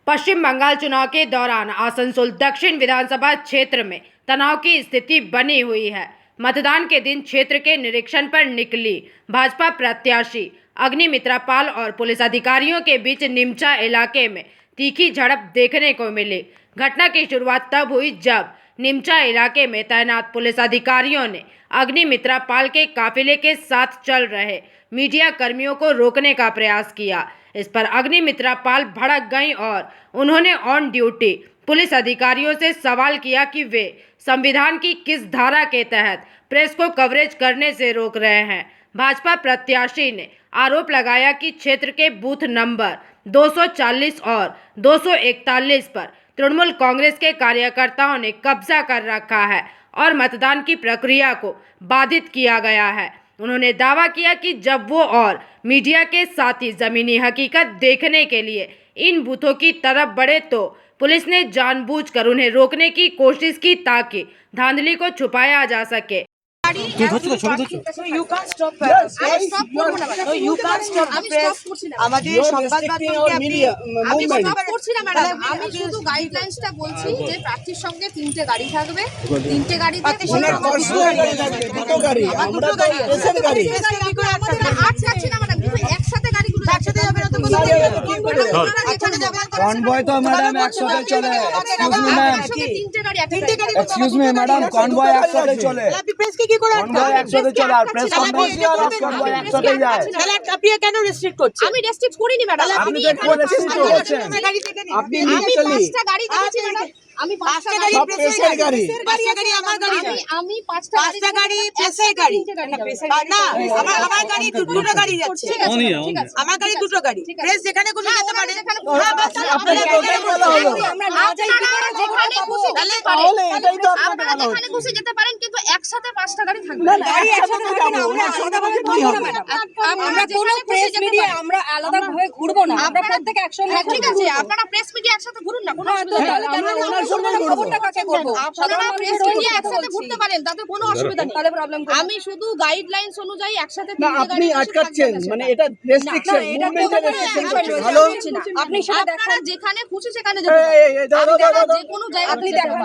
पश्चिम बंगाल चुनाव के दौरान आसनसोल दक्षिण विधानसभा क्षेत्र में तनाव की स्थिति बनी हुई है। मतदान के दिन क्षेत्र के निरीक्षण पर निकली भाजपा प्रत्याशी अग्निमित्रा पाल और पुलिस अधिकारियों के बीच निमचा इलाके में तीखी झड़प देखने को मिली। घटना की शुरुआत तब हुई जब निमचा इलाके में तैनात पुलिस अधिकारियों ने अग्निमित्रा पाल के काफिले के साथ चल रहे मीडिया कर्मियों को रोकने का प्रयास किया। इस पर अग्निमित्रा पाल भड़क गईं और उन्होंने ऑन ड्यूटी पुलिस अधिकारियों से सवाल किया कि वे संविधान की किस धारा के तहत प्रेस को कवरेज करने से रोक रहे हैं। भाजपा प्रत्याशी ने आरोप लगाया कि क्षेत्र के बूथ नंबर 240 और 241 पर तृणमूल कांग्रेस के कार्यकर्ताओं ने कब्जा कर रखा है और मतदान की प्रक्रिया को बाधित किया गया है। उन्होंने दावा किया कि जब वो और मीडिया के साथी जमीनी हकीकत देखने के लिए इन बूथों की तरफ बढ़े तो पुलिस ने जानबूझकर उन्हें रोकने की कोशिश की ताकि धांधली को छुपाया जा सके। আমাদের সংবাদ মাধ্যমকে আমি স্টপ করছি না ম্যাডাম, আমি শুধু গাইডলাইন্সটা বলছি যে প্রার্থীর সঙ্গে 3টে গাড়ি থাকবে, 3টে গাড়িতে আটকাচ্ছি না ম্যাডাম, কিন্তু একসাথে গাড়িগুলো একসাথে যাবে না তো কনভয় তো ম্যাডাম একসাথে চলে। এক্সকিউজ মি ম্যাডাম, কনভয় একসাথে চলে, প্রেসকে কি করে কনভয় একসাথে চলে আর প্রেস কনভয় একসাথে যায়। তাহলে আপনি কেন রেস্ট্রিক্ট করছেন? আমি রেস্ট্রিক্ট করিনি ম্যাডাম, আপনি তো রেস্ট্রিক্ট করছেন। আপনি আমি 5টা গাড়ি দেখেছি ম্যাডাম, আমি 5টা গাড়ি প্রেসের গাড়ি, 5টা গাড়ি আমার গাড়ি, আমি 5টা গাড়ি প্রেসের গাড়ি না, আমার গাড়ি দুটো গাড়ি যাচ্ছে, আমার গাড়ি দুটো গাড়ি, প্রেস যেখানে খুশি যেতে পারে। আপনাকে কোথায় বলা হলো? আমরা না যাই যেখানে খুশি তাহলে তাহলে এটাই তো আপনাকে আপনারা বলা হলো। যেখানে খুশি যেতে পারেন, কিন্তু একসাথে 5টা গাড়ি থাকবে না গাড়ি একসাথে যাবো, আমরা একসাথে বলতে কি হবে? আমরা কোনো প্রেস মিডিয়া আমরা আলাদা ভাবে ঘুরবো না, আমরা প্রত্যেক একসঙ্গে। ঠিক আছে, আপনারা প্রেস মিডিয়া একসাথে ঘুরুন না, কোনো অসুবিধা নেই। আমরা ওনার সঙ্গে খবরটা কাকে করব? আপনারা প্রেস মিডিয়া একসাথে ঘুরতে পারেন, তাতে কোনো অসুবিধা নেই। তাহলে প্রবলেম কোথায়? আমি শুধু গাইডলাইনস অনুযায়ী একসাথে না 3টে গাড়ি আপনি আটকাচ্ছেন, মানে এটা রেস্ট্রিকশন, মুভমেন্টের রেস্ট্রিকশন। হ্যালো, আপনি সেটা দেখান, যেখানে খুশি সেখানে যেতে পারেন, যে কোনো জায়গা আপনি দেখান।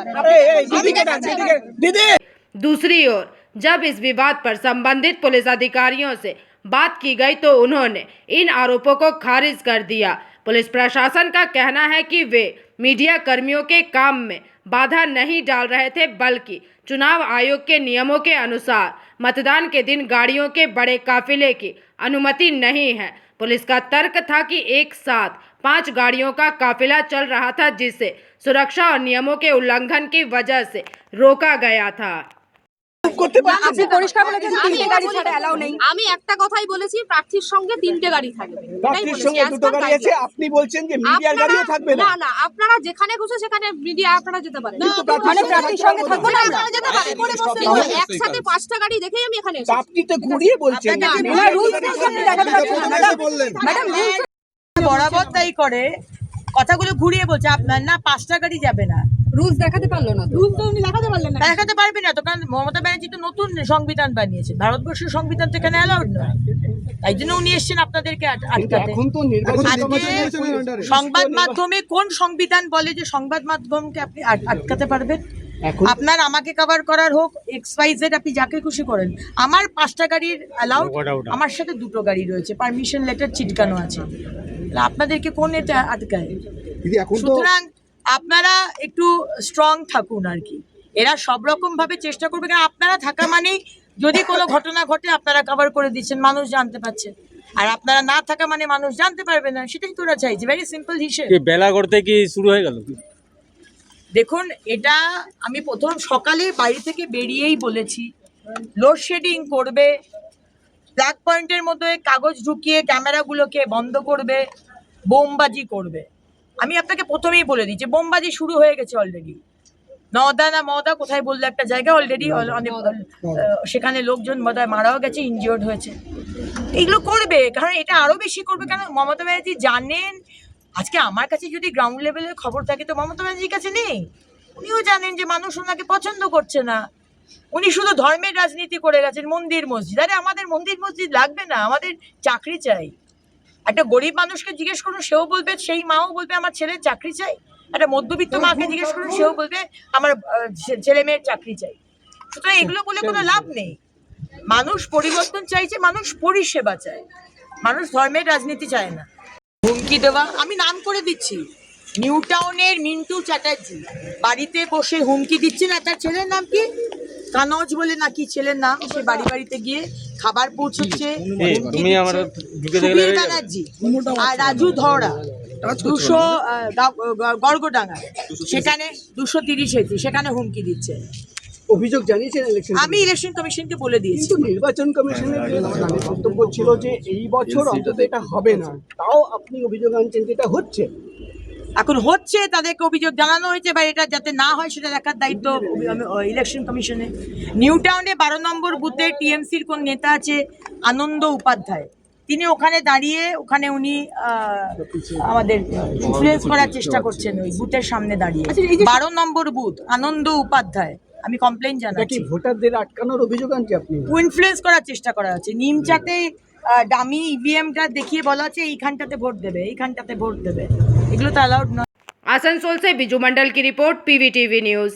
दीदी। दूसरी ओर जब इस विवाद पर संबंधित पुलिस अधिकारियों से बात की गई तो उन्होंने इन आरोपों को खारिज कर दिया। पुलिस प्रशासन का कहना है कि वे मीडिया कर्मियों के काम में बाधा नहीं डाल रहे थे, बल्कि चुनाव आयोग के नियमों के अनुसार मतदान के दिन गाड़ियों के बड़े काफिले की अनुमति नहीं है। पुलिस का तर्क था कि एक साथ 5 गाड़ियों का काफिला चल रहा था, जिसे सुरक्षा और नियमों के उल्लंघन की वजह से रोका गया था। আপনি পরিষ্কার বলেছেন 3টে গাড়ি ছাড়া এলাও নেই। আমি একটা কথাই বলেছি, প্রার্থীর সঙ্গে 3টে গাড়ি থাকবে। প্রার্থীর সঙ্গে দুটো গাড়ি আছে, আপনি বলছেন যে মিডিয়ার গাড়িও থাকবে না। না না, আপনারা যেখানে খুশি সেখানে মিডিয়া আপনারা যেতে পারেন, কিন্তু প্রার্থীর সঙ্গে থাকবে না, আপনারা যেতে পারেন। একসাথে 5টা গাড়ি দেখেই আমি এখানে এসেছি। আপনি তো ঘুরিয়ে বলছেন না, রুলস দেখাতে পারছেন না বললেন। ম্যাডাম বরাবর তাই করে, কথাগুলো ঘুরিয়ে বলছে। আপনার না 5টা গাড়ি যাবে না, রুলস দেখাতে পারলো না, রুলস তো উনি দেখাতে পারলেন না। দেখাতে পারবে না তো, কারণ মমতা ব্যানার্জি তো নতুন সংবিধান বানিয়েছে, ভারতবর্ষের সংবিধান তো এখানে অ্যালাউড নয়, তাই জন্য উনি এসেছেন আপনাদেরকে আটকাতে। এখন তো নির্বাচন আজকে সংবাদ মাধ্যমে কোন সংবিধান বলে যে সংবাদ মাধ্যমকে আপনি আটকাতে পারবেন? আপনার আমাকে কভার করার হোক, XYZ, আপনি যাকে খুশি করেন। আমার 5টা গাড়ির অ্যালাউড, আমার সাথে 2টো গাড়ি রয়েছে, পারমিশন লেটার চিটকানো আছে, আপনাদেরকে কোন এটা আটকায়? সুতরাং আপনারা একটু স্ট্রং থাকুন আর কি। এরা সব রকম ভাবে চেষ্টা করবে, কারণ আপনারা থাকা মানেই যদি কোনো ঘটনা ঘটে আপনারা কভার করে দিচ্ছেন, মানুষ জানতে পারছে, আর আপনারা না থাকা মানে মানুষ জানতে পারবে না, সেটাই তোরা চাইছে। ভেরি সিম্পল হিসেব। বেলা করতে কি শুরু হয়ে গেল? দেখুন, এটা আমি প্রথম সকালে বাড়ি থেকে বেরিয়েই বলেছি, লোডশেডিং করবে, ব্ল্যাক পয়েন্টের মধ্যে কাগজ ঢুকিয়ে ক্যামেরাগুলোকে বন্ধ করবে, বোমবাজি করবে। আমি আপনাকে প্রথমেই বলে দিই যে বোমবাজি শুরু হয়ে গেছে অলরেডি। মদা কোথায় বললো একটা জায়গা, অলরেডি অনেক সেখানে লোকজন বোধহয় মারাও গেছে, ইনজিওর্ড হয়েছে। এগুলো করবে, কারণ এটা আরো বেশি করবে। কেন? মমতা ব্যানার্জি জানেন, আজকে আমার কাছে যদি গ্রাউন্ড লেভেলের খবর থাকে তো মমতা ব্যানার্জির কাছে নেই। উনিও জানেন যে মানুষ ওনাকে পছন্দ করছে না, উনি শুধু ধর্মের রাজনীতি করে গেছেন, মন্দির মসজিদ। আরে আমাদের মন্দির মসজিদ লাগবে না, আমাদের চাকরি চাই। একটা গরিব মানুষকে জিজ্ঞেস করুন, সেও বলবে, সেই মাও বলবে আমার ছেলের চাকরি চাই। একটা মধ্যবিত্ত মাকে জিজ্ঞেস করুন, সেও বলবে আমার ছেলে মেয়ের চাকরি চাই। সুতরাং এগুলো বলে কোনো লাভ নেই। মানুষ পরিবর্তন চাইছে, মানুষ পরিষেবা চায়, মানুষ ধর্মের রাজনীতি চায় না। হুমকি দেওয়া, আমি নাম করে দিচ্ছি, নিউ টাউনের মিন্টু চ্যাটার্জি বাড়িতে বসে হুমকি দিচ্ছে না। তার ছেলের নাম কি, কানজ বলে নাকি ছেলের নাম, সে বাড়ি বাড়িতে গিয়ে খাবার পৌঁছচ্ছে। তুমি আমার ঢুকে দেখলে সুবীর ব্যানার্জি আর রাজু ধরা 200 গর্গডাঙ্গা, সেখানে 230 হয়েছে, সেখানে হুমকি দিচ্ছে। অভিযোগ জানিয়েছেন ইলেকশন, আমি ইলেকশন কমিশনকে বলে দিয়েছি। কিন্তু নির্বাচন কমিশনের যে বক্তব্য ছিল যে এই বছর অন্তত এটা হবে না, তাও আপনি অভিযোগ আনছেন যে এটা হচ্ছে। এখন হচ্ছে, তাদেরকে অভিযোগ জানানো হয়েছে, বা এটা যাতে না হয় সেটা দেখার দায়িত্ব ইলেকশন কমিশনে। নিউ টাউনে 12 নম্বর বুথে টিএমসির কোন নেতা আছে আনন্দ উপাধ্যায়, তিনি ওখানে দাঁড়িয়ে ওখানে উনি আমাদের ইনফ্লুয়েন্স করার চেষ্টা করছেন ওই বুথের সামনে দাঁড়িয়ে। 12 নম্বর বুথ আনন্দ উপাধ্যায়, আমি কমপ্লেইন জানাচ্ছি। ভোটারদের আটকানোর অভিযোগ আনছে আপনি, ইনফ্লুয়েন্স করার চেষ্টা করা হচ্ছে। নিমচাতে ডামি ইভিএমটা দেখিয়ে বলা হচ্ছে এইখানটাতে ভোট দেবে, এইখানটাতে ভোট দেবে, এগুলো তো অ্যালাউড নয়। आसनसोल से बिजू मंडल की रिपोर्ट, पीवीटीवी न्यूज।